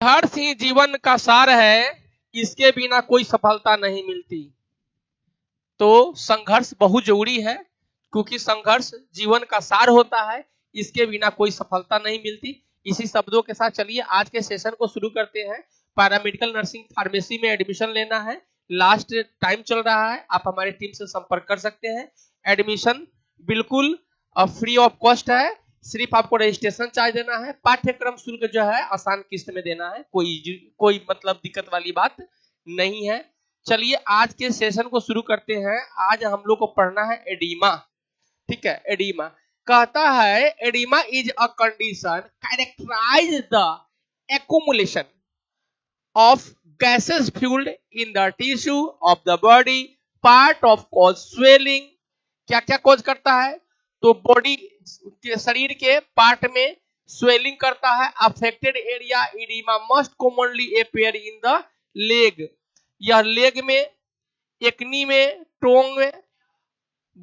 संघर्ष ही जीवन का सार है, इसके बिना कोई सफलता नहीं मिलती। तो संघर्ष बहुत जरूरी है, क्योंकि संघर्ष जीवन का सार होता है, इसके बिना कोई सफलता नहीं मिलती। इसी शब्दों के साथ चलिए आज के सेशन को शुरू करते हैं। पैरामेडिकल नर्सिंग फार्मेसी में एडमिशन लेना है, लास्ट टाइम चल रहा है, आप हमारे टीम से संपर्क कर सकते हैं। एडमिशन बिल्कुल फ्री ऑफ कॉस्ट है, सिर्फ आपको रजिस्ट्रेशन चार्ज देना है। पाठ्यक्रम शुल्क जो है आसान किस्त में देना है, कोई मतलब दिक्कत वाली बात नहीं है। चलिए आज के सेशन को शुरू करते हैं। आज हम लोग को पढ़ना है एडिमा। ठीक है, एडिमा कहता है oedema is a condition characterize the accumulation of gases filled in the tissue of the body, part of cause swelling। क्या क्या कॉज करता है? तो बॉडी के शरीर के पार्ट में स्वेलिंग करता है। Affected area oedema must commonly appear in the leg, यह लेग में, एक्नी में, टोंग में,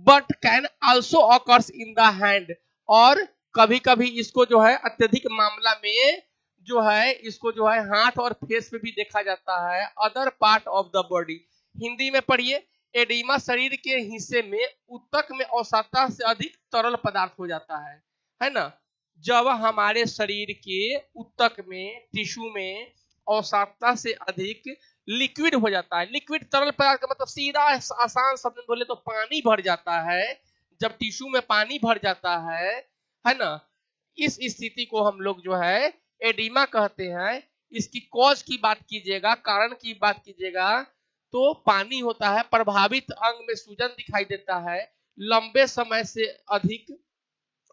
but can also occurs in the hand. और कभी कभी इसको जो है अत्यधिक मामला में जो है इसको जो है हाथ और फेस पे भी देखा जाता है। Other part of the body, Hindi में पढ़िए, एडिमा शरीर के हिस्से में उत्तक में आवश्यकता से अधिक तरल पदार्थ हो जाता है ना। जब हमारे शरीर के उत्तक में, टिश्यू में आवश्यकता से अधिक लिक्विड हो जाता है। लिक्विड तरल पदार्थ का मतलब सीधा आसान शब्द में बोले तो पानी भर जाता है। जब टिश्यू में पानी भर जाता है ना, इस स्थिति को हम लोग जो है एडिमा कहते हैं। इसकी कॉज की बात कीजिएगा, कारण की बात कीजिएगा तो पानी होता है। प्रभावित अंग में सूजन दिखाई देता है। लंबे समय से अधिक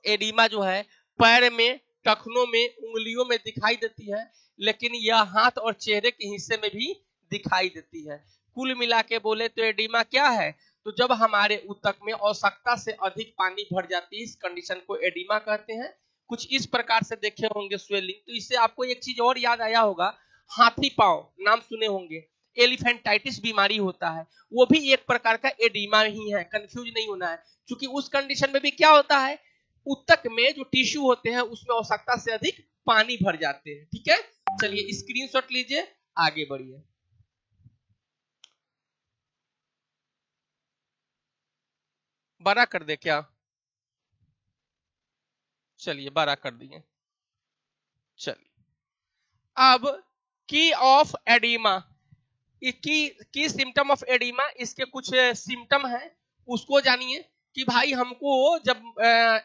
एडिमा जो है पैर में, टखनों में, उंगलियों में दिखाई देती है, लेकिन यह हाथ और चेहरे के हिस्से में भी दिखाई देती है। कुल मिला के बोले तो एडिमा क्या है? तो जब हमारे उत्तक में आवश्यकता से अधिक पानी भर जाती है, इस कंडीशन को एडिमा कहते हैं। कुछ इस प्रकार से देखे होंगे स्वेलिंग। तो इससे आपको एक चीज और याद आया होगा, हाथी पांव नाम सुने होंगे, एलिफेंटाइटिस बीमारी होता है, वो भी एक प्रकार का एडिमा ही है, कंफ्यूज नहीं होना है। क्योंकि उस कंडीशन में भी क्या होता है, उत्तक में जो टिश्यू होते हैं उसमें आवश्यकता से अधिक पानी भर जाते हैं। ठीक है, चलिए स्क्रीनशॉट लीजिए, आगे बढ़िए। बड़ा कर दे क्या? चलिए बड़ा कर दिए। चलिए अब की ऑफ एडिमा, की सिम्टम ऑफ एडिमा, इसके कुछ सिम्टम है, उसको जानिए कि भाई हमको जब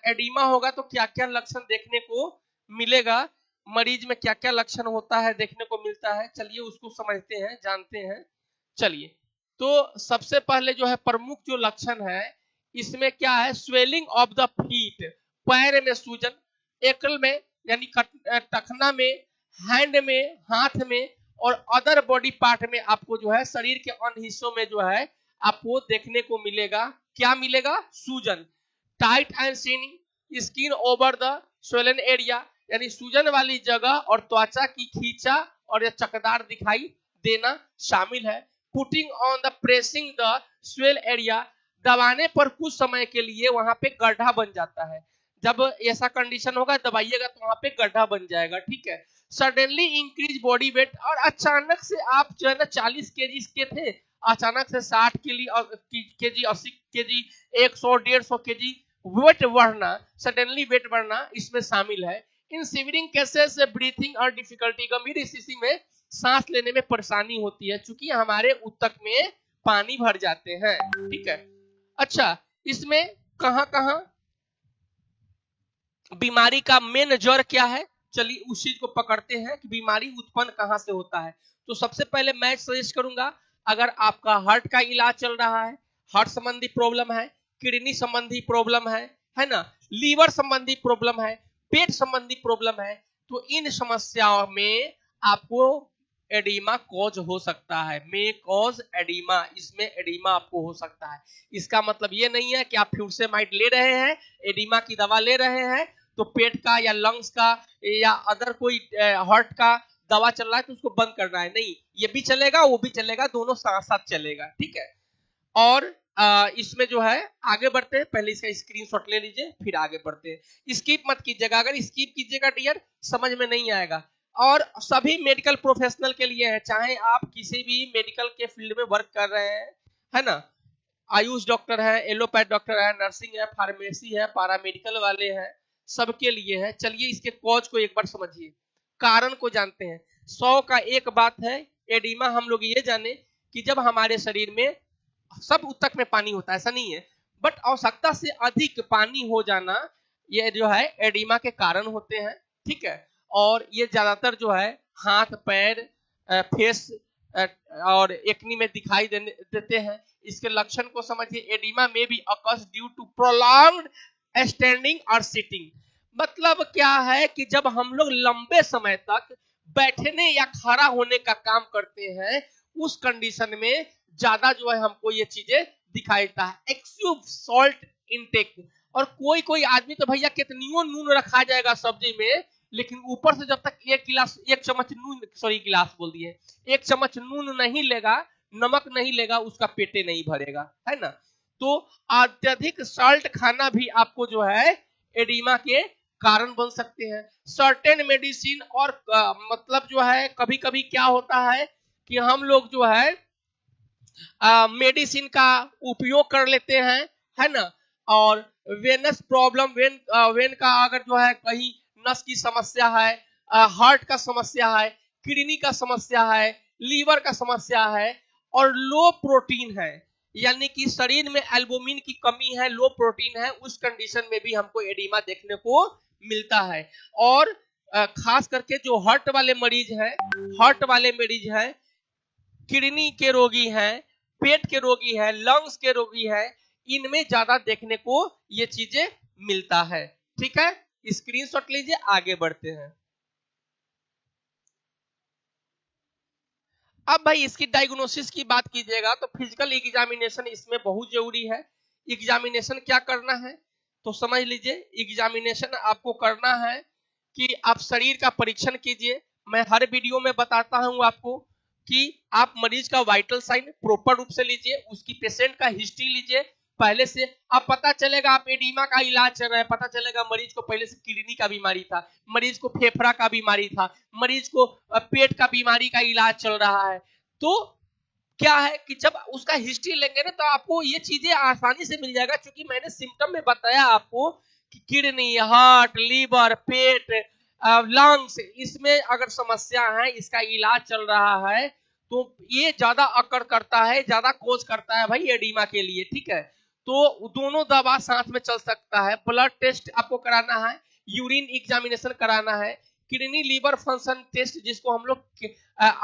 एडिमा होगा तो क्या क्या लक्षण देखने को मिलेगा, मरीज में क्या क्या लक्षण होता है देखने को मिलता है। चलिए उसको समझते हैं, जानते हैं। चलिए तो सबसे पहले जो है प्रमुख जो लक्षण है इसमें क्या है, स्वेलिंग ऑफ द फीट, पैर में सूजन, एकल में यानी टखना में, हैंड में, हाथ में, और अदर बॉडी पार्ट में आपको जो है शरीर के अन्य हिस्सों में जो है आपको देखने को मिलेगा। क्या मिलेगा? सूजन। Tight and shining skin over the swollen area, यानी सूजन वाली जगह और त्वचा की खींचा और चकदार दिखाई देना शामिल है। Putting on the pressing the swell area, दबाने पर कुछ समय के लिए वहां पे गड्ढा बन जाता है। जब ऐसा कंडीशन होगा दबाइएगा तो वहां पे गड्ढा बन जाएगा। ठीक है। सडनली इंक्रीज बॉडी वेट, और अचानक से आप जो है ना 40 केजी के थे, अचानक से 60 केजी, 80 केजी, 100, 150 केजी वेट बढ़ना, सडनली वेट बढ़ना इसमें शामिल है। इन सीवियरिंग केसेस ब्रीथिंग और डिफिकल्टी, गंभीर स्थिति में सांस लेने में परेशानी होती है क्योंकि हमारे उत्तक में पानी भर जाते हैं। ठीक है। अच्छा, इसमें कहां कहां बीमारी का मेन जड़ क्या है, चलिए उस चीज को पकड़ते हैं कि बीमारी उत्पन्न कहां से होता है। तो सबसे पहले मैं सजेस्ट करूंगा, अगर आपका हार्ट का इलाज चल रहा है, हार्ट संबंधी प्रॉब्लम है, किडनी संबंधी प्रॉब्लम है ना, लीवर संबंधी प्रॉब्लम है, पेट संबंधी प्रॉब्लम है, तो इन समस्याओं में आपको एडिमा कॉज हो सकता है। मे कॉज एडिमा, इसमें एडिमा आपको हो सकता है। इसका मतलब ये नहीं है कि आप फ्यूसेमाइड ले रहे हैं, एडिमा की दवा ले रहे हैं तो पेट का या लंग्स का या अदर कोई हार्ट का दवा चल रहा है तो उसको बंद करना है, नहीं, ये भी चलेगा वो भी चलेगा, दोनों साथ साथ चलेगा। ठीक है। और इसमें जो है आगे बढ़ते हैं, पहले इसका स्क्रीनशॉट ले लीजिए फिर आगे बढ़ते हैं। स्किप मत कीजिएगा, अगर स्किप कीजिएगा डियर समझ में नहीं आएगा। और सभी मेडिकल प्रोफेशनल के लिए है, चाहे आप किसी भी मेडिकल के फील्ड में वर्क कर रहे हैं, है ना, आयुष डॉक्टर है, एलोपैथ डॉक्टर है, नर्सिंग है, फार्मेसी है, पैरामेडिकल वाले हैं, सबके लिए है। चलिए इसके कॉज को एक बार समझिए, कारण को जानते हैं। 100 का एक बात है एडिमा, हम लोग ये जाने कि जब हमारे शरीर में सब ऊतक में पानी होता है, ऐसा नहीं है, बट आवश्यकता से अधिक पानी हो जाना ये जो है एडिमा के कारण होते हैं, ठीक है। और ये ज्यादातर जो है हाथ पैर फेस और एक्नी में दिखाई देते हैं। इसके लक्षण को समझिए, एडिमा में भी occurs due to prolonged standing और सिटिंग। मतलब क्या है कि जब हम लोग लंबे समय तक बैठने या खड़ा होने का काम करते हैं, उस कंडीशन में ज्यादा जो है हमको ये चीजें दिखाई देता है। एक्सेसिव सॉल्ट इनटेक, और कोई कोई आदमी तो भैया कितनियों नून रखा जाएगा सब्जी में, लेकिन ऊपर से जब तक एक चम्मच नून, सॉरी गिलास बोल दिए, एक चम्मच नून नहीं लेगा, नमक नहीं लेगा, उसका पेटे नहीं भरेगा, है ना। तो अत्यधिक साल्ट खाना भी आपको जो है एडिमा के कारण बन सकते हैं। सर्टेन मेडिसिन और मतलब जो है कभी कभी क्या होता है कि हम लोग जो है मेडिसिन का उपयोग कर लेते हैं, है ना। और वेनस प्रॉब्लम, वेन का अगर जो है कहीं नस की समस्या है, हार्ट का समस्या है, किडनी का समस्या है, लीवर का समस्या है, और लो प्रोटीन है, यानी कि शरीर में एल्बुमिन की कमी है, लो प्रोटीन है, उस कंडीशन में भी हमको एडिमा देखने को मिलता है। और खास करके जो हार्ट वाले मरीज है, किडनी के रोगी हैं, पेट के रोगी है, लंग्स के रोगी है, इनमें ज्यादा देखने को ये चीजें मिलता है, ठीक है। स्क्रीनशॉट लीजिए, आगे बढ़ते हैं। अब भाई इसकी डायग्नोसिस की बात कीजिएगा तो फिजिकल एग्जामिनेशन इसमें बहुत जरूरी है। एग्जामिनेशन क्या करना है तो समझ लीजिए, एग्जामिनेशन आपको करना है कि आप शरीर का परीक्षण कीजिए। मैं हर वीडियो में बताता हूं आपको कि आप मरीज का वाइटल साइन प्रॉपर रूप से लीजिए, उसकी पेशेंट का हिस्ट्री लीजिए पहले से। अब पता चलेगा आप एडिमा का इलाज चल रहा है, पता चलेगा मरीज को पहले से किडनी का बीमारी था, मरीज को फेफड़ा का बीमारी था, मरीज को पेट का बीमारी का इलाज चल रहा है। तो क्या है कि जब उसका हिस्ट्री लेंगे ना तो आपको ये चीजें आसानी से मिल जाएगा, क्योंकि मैंने सिम्टम में बताया आपको कि किडनी, हार्ट, लीवर, पेट, लंग्स, इसमें अगर समस्या है, इसका इलाज चल रहा है, तो ये ज्यादा अकर करता है, ज्यादा कोज करता है भाई एडिमा के लिए, ठीक है। तो दोनों दवा साथ में चल सकता है। ब्लड टेस्ट आपको कराना है, यूरिन एग्जामिनेशन कराना है, किडनी लीवर फंक्शन टेस्ट जिसको हम लोग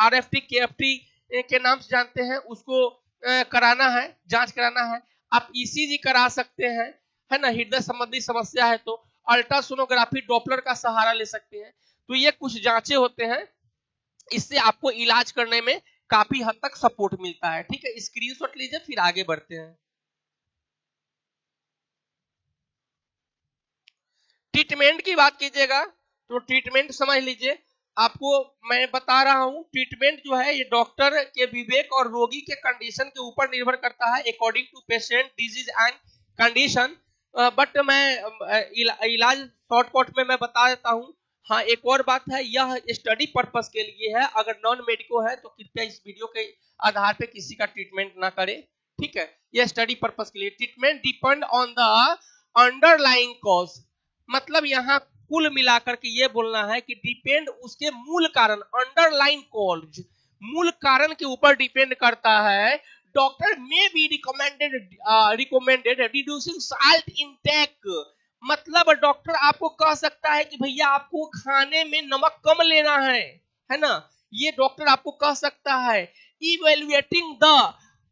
RFT KFT के नाम से जानते हैं, उसको कराना है, जांच कराना है। आप ECG करा सकते हैं, है ना, हृदय संबंधी समस्या है तो अल्ट्रासोनोग्राफी डॉपलर का सहारा ले सकते हैं। तो ये कुछ जांचें होते हैं, इससे आपको इलाज करने में काफी हद तक सपोर्ट मिलता है, ठीक है। स्क्रीनशॉट लीजिए, फिर आगे बढ़ते हैं। ट्रीटमेंट की बात कीजिएगा तो ट्रीटमेंट समझ लीजिए, आपको मैं बता रहा हूं, ट्रीटमेंट जो है ये डॉक्टर के विवेक और रोगी के कंडीशन के ऊपर निर्भर करता है, according to patient disease and condition. But मैं इलाज शॉर्टकट में मैं बता देता हूं। हाँ, एक और बात है, यह स्टडी पर्पस के लिए है, अगर नॉन मेडिको है तो कृपया इस वीडियो के आधार पे किसी का ट्रीटमेंट ना करें, ठीक है। यह स्टडी पर्पस के लिए। Treatment depend on the underlying cause, मतलब यहाँ कुल मिलाकर के ये बोलना है कि डिपेंड उसके मूल कारण, अंडरलाइन कॉज, मूल कारण के ऊपर डिपेंड करता है। डॉक्टर में be recommended reducing salt intake, मतलब डॉक्टर आपको कह सकता है कि भैया आपको खाने में नमक कम लेना है ना, ये डॉक्टर आपको कह सकता है। इवेल्युएटिंग द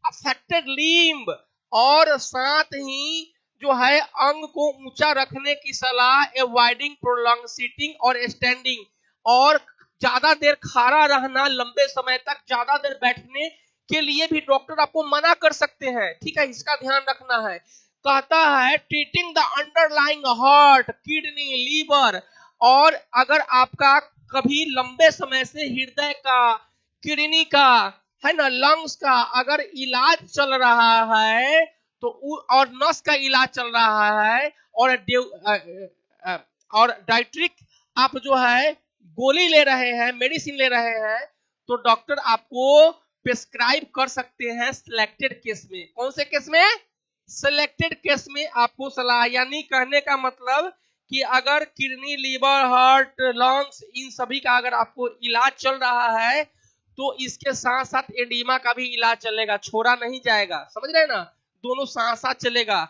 अफेक्टेड लिम्ब, और साथ ही जो है अंग को ऊंचा रखने की सलाह, अवॉइडिंग प्रोलॉन्ग सीटिंग और स्टैंडिंग, और ज्यादा देर खड़ा रहना, लंबे समय तक ज्यादा देर बैठने के लिए भी डॉक्टर आपको मना कर सकते हैं, ठीक है, इसका ध्यान रखना है। कहता है treating the underlying heart, kidney, liver, और अगर आपका कभी लंबे समय से हृदय का, किडनी का, है ना, लंग्स का अगर इलाज चल रहा है तो और नस का इलाज चल रहा है, और और डाइट्रिक आप जो है गोली ले रहे हैं, मेडिसिन ले रहे हैं, तो डॉक्टर आपको प्रिस्क्राइब कर सकते हैं सिलेक्टेड केस में। कौन से केस में? सिलेक्टेड केस में आपको सलाह, यानी कहने का मतलब कि अगर किडनी, लीवर, हार्ट, लंग्स, इन सभी का अगर आपको इलाज चल रहा है तो इसके साथ साथ एडीमा का भी इलाज चलेगा, छोड़ा नहीं जाएगा। समझ रहे हैं ना, दोनों साथ साथ चलेगा।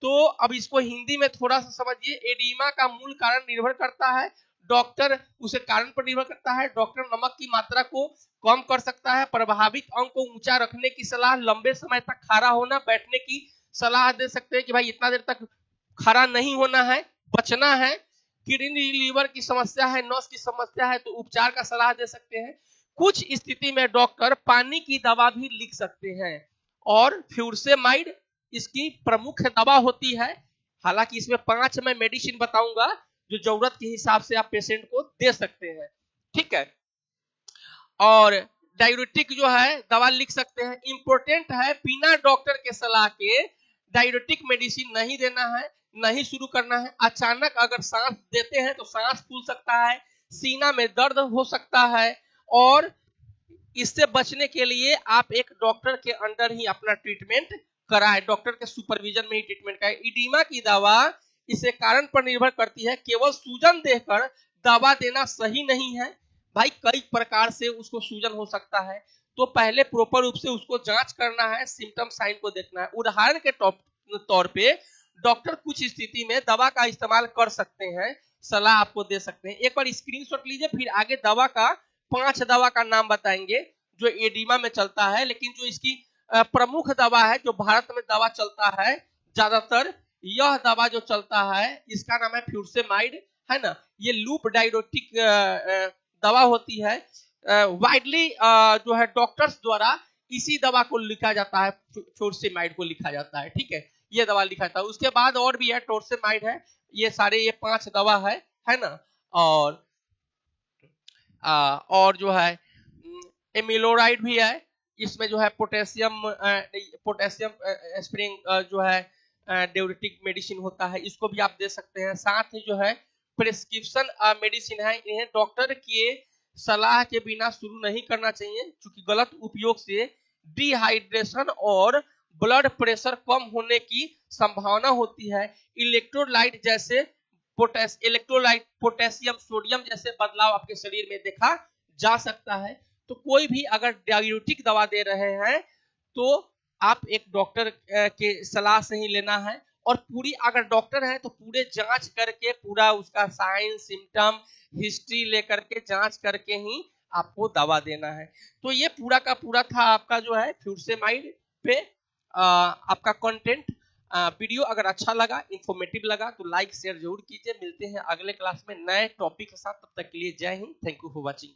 तो अब इसको हिंदी में थोड़ा सा समझिए। एडीमा का मूल कारण निर्भर करता है, डॉक्टर उसे कारण पर निर्भर करता है। डॉक्टर नमक की मात्रा को कम कर सकता है, प्रभावित अंग को ऊंचा रखने की सलाह, लंबे समय तक खड़ा होना, बैठने की सलाह दे सकते हैं कि भाई इतना देर तक खड़ा नहीं होना है, बचना है। किडनी, लीवर की समस्या है, नस की समस्या है, तो उपचार का सलाह दे सकते हैं। कुछ स्थिति में डॉक्टर पानी की दवा भी लिख सकते हैं, और फ्यूरसेमाइड इसकी प्रमुख दवा होती है। हालांकि इसमें 5 मैं मेडिसिन बताऊंगा जो जरूरत के हिसाब से आप पेशेंट को दे सकते हैं, ठीक है। और डाययूरेटिक जो है दवा लिख सकते हैं। इंपॉर्टेंट है, बिना डॉक्टर के सलाह के डाययूरेटिक मेडिसिन नहीं देना है, नहीं शुरू करना है। अचानक अगर सांस देते हैं तो सांस फूल सकता है, सीना में दर्द हो सकता है, और इससे बचने के लिए आप एक डॉक्टर के अंडर ही अपना ट्रीटमेंट कराएं, डॉक्टर के सुपरविजन में ही ट्रीटमेंट कराएं। इडीमा की दवा इसे कारण पर निर्भर करती है, केवल सूजन देकर दवा देना सही नहीं है। भाई कई प्रकार से उसको सूजन हो सकता है, तो पहले प्रॉपर रूप से उसको जांच करना है, सिम्टम साइन को देखना है। उदाहरण के तौर पे डॉक्टर कुछ स्थिति में दवा का इस्तेमाल कर सकते हैं, सलाह आपको दे सकते हैं। एक बार स्क्रीनशॉट लीजिए, फिर आगे दवा का 5 दवा का नाम बताएंगे जो एडिमा में चलता है। लेकिन जो इसकी प्रमुख दवा है, जो भारत में दवा चलता है ज्यादातर, यह दवा जो चलता है इसका नाम है फ्यूरसेमाइड, है ना। ये लूप डाययूरेटिक दवा होती है। वाइडली जो है डॉक्टर्स द्वारा इसी दवा को लिखा जाता है, फ्यूरसेमाइड को लिखा जाता है, ठीक है। ये दवा लिखा जाता है। उसके बाद और भी है, टोरसेमाइड है, ये सारे ये 5 दवा है ना। और जो है एमिलोराइड भी है, इसमें जो है पोटेशियम स्प्रिंग जो है डाययूरेटिक मेडिसिन होता है, इसको भी आप दे सकते हैं। साथ ही जो है प्रिस्क्रिप्शन मेडिसिन है, इन्हें डॉक्टर के सलाह के बिना शुरू नहीं करना चाहिए, क्योंकि गलत उपयोग से डिहाइड्रेशन और ब्लड प्रेशर कम होने की संभावना होती है। इलेक्ट्रोलाइट जैसे इलेक्ट्रोलाइट, पोटेशियम, सोडियम जैसे बदलाव आपके शरीर में देखा जा सकता है। तो कोई भी अगर डाययूरेटिक दवा दे रहे हैं तो आप एक डॉक्टर के सलाह से ही लेना है, और पूरी अगर डॉक्टर है तो पूरे जांच करके, पूरा उसका साइन, सिम्टम, हिस्ट्री लेकर के जांच करके ही आपको दवा देना है। तो ये पूरा का पूरा था आपका जो है फ्यूरसेमाइड पे आपका कंटेंट। वीडियो अगर अच्छा लगा, इंफॉर्मेटिव लगा तो लाइक शेयर जरूर कीजिए। मिलते हैं अगले क्लास में नए टॉपिक के साथ, तब तक के लिए जय Hind, thank you for watching.